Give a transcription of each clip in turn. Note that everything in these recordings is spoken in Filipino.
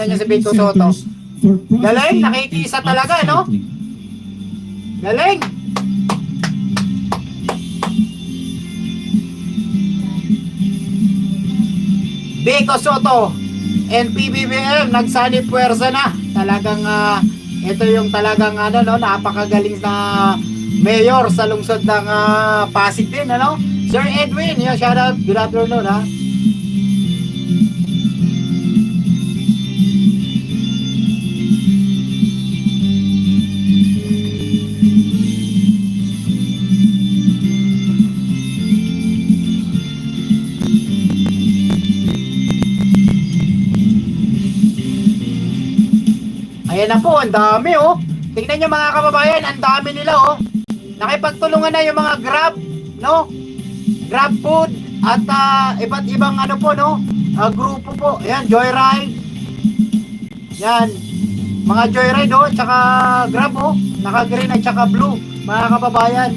niya si Vico Soto. Galing, nakikisa talaga, no? Galing! Vico Soto and PBBM nagsani puwersa na. Talagang ito yung talagang ano, no, napakagaling na mayor sa lungsod ng Pasig din, ano? Sir Edwin, yeah, shout out, good afternoon, ha? Ayan na po, ang dami, oh. Tingnan nyo mga kababayan, ang dami nila, oh. Nakipagtulungan na yung mga Grab, no? Grab food at iba't ibang ano po, no? Grupo po. Ayan, Joyride. Yan. Mga Joyride, oh, tsaka Grab, oh. Naka-green at tsaka blue, mga kababayan.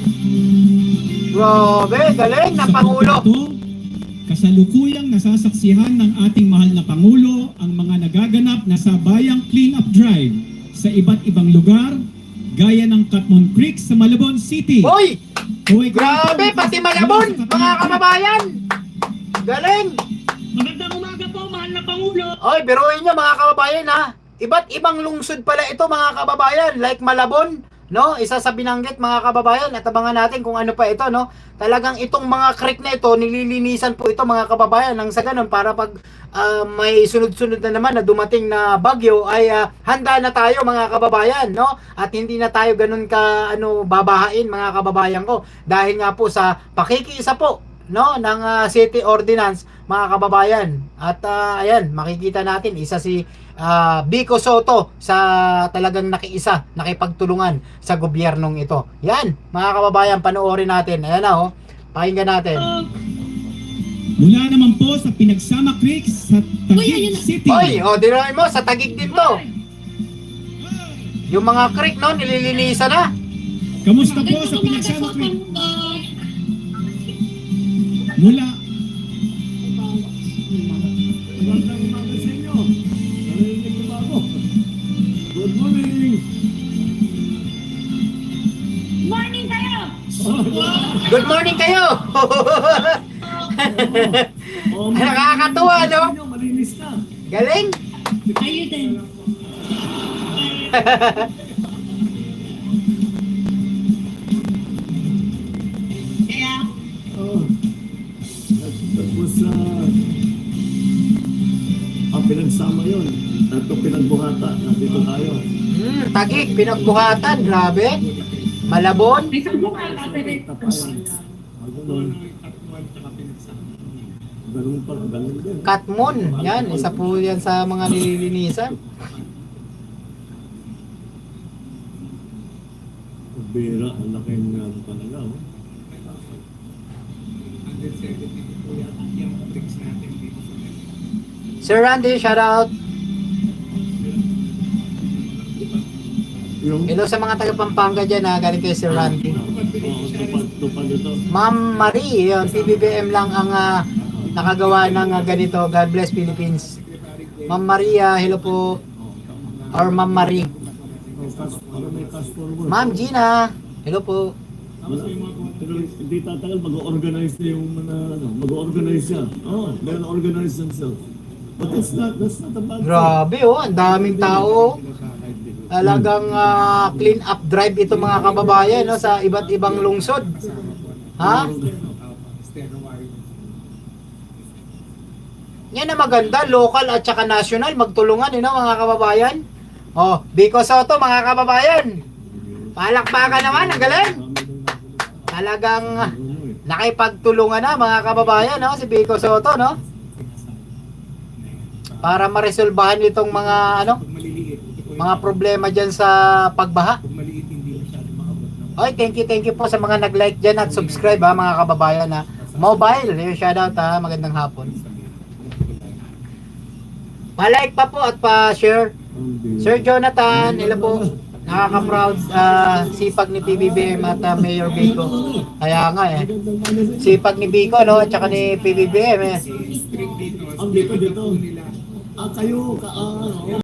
Grabe, galing ng Pangulo. Kasalukuyang nasasaksihan ng ating mahal na Pangulo ang mga nagaganap na sabayang clean-up drive sa iba't ibang lugar gaya ng Katmon Creek sa Malabon City. Hoy! Grabe, pati Malabon, mga kababayan! Galing! Magandang umaga po, mahal na Pangulo! Oy, biruin nyo mga kababayan, ha? Iba't ibang lungsod pala ito mga kababayan, like Malabon, no? Isa sa binanggit mga kababayan, at abangan natin kung ano pa ito, no? Talagang itong mga creek na ito, nililinisan po ito mga kababayan nang sa ganun para pag may sunod-sunod na naman na dumating na bagyo ay handa na tayo mga kababayan, no? At hindi na tayo ganun ka babahain mga kababayan ko dahil nga po sa pakikiisa po, no, ng city ordinance mga kababayan. At ayan, makikita natin isa si Vico Soto sa talagang nakiisa, nakipagtulungan sa gobyernong ito. Yan, mga kababayan, panoorin natin. Ayan na, oh. Pakinggan natin. Mula naman po sa Pinagsama Creek sa Taguig City. Oy, oh, dinawin mo, sa Taguig din to. Yung mga creek, no, nililinisan na. Kamusta po sa Pinagsama Creek? Mula Good morning! Morning kayo! Good morning kayo. Nakakatuwa, no? Malinis na. Galing. Kayo din. Kaya, Oh. Tapos pinagsama yun. At pinagbuhata. Nandito tayo. Taguig, pinagbuhatan, grabe. Malabon. may sambukan natin. Tapos, ganun. Ganun pa, ganun din. Katmon, yan, isa po yan sa mga nililinisan. Bira, ang laking talaga. Oh. Sir Randy, shout out. Yung Hello sa mga taga Pampanga dyan, galing kay Sir Randy. tupad ito. Ma'am Marie, yun, PBBM lang ang nakagawa ng ganito. God bless Philippines. Ma'am Maria, hello po. Or Ma'am Marie. May cash forward. Ma'am Gina, hello po. Pero hindi tatagal, mag-organize na yung mga, mag-organize siya. Oh, they'll organize themselves. But that's not a bad thing. Grabe, oh, ang daming tao. Talagang clean up drive ito mga kababayan, no, sa iba't ibang lungsod. Ha? Yan na maganda, local at saka national, magtulungan, mga kababayan. Oh, Vico Soto, mga kababayan. Palakpakan naman, ang galing. Talagang nakipagtulungan na, mga kababayan, no, si Vico Soto, no? Para maresolbahan itong mga, mga problema dyan sa pagbaha. Oy, thank you po sa mga nag-like dyan at subscribe, ha, mga kababayan, ha. Mobile, shoutout, ha, magandang hapon. Pa-like pa po at pa-share. Sir Jonathan, hello po. Nakaka-proud sipag ni PBBM at Mayor Vico. Kaya nga sipag ni Vico, no, at saka ni PBBM Ang dito. kayo, ano,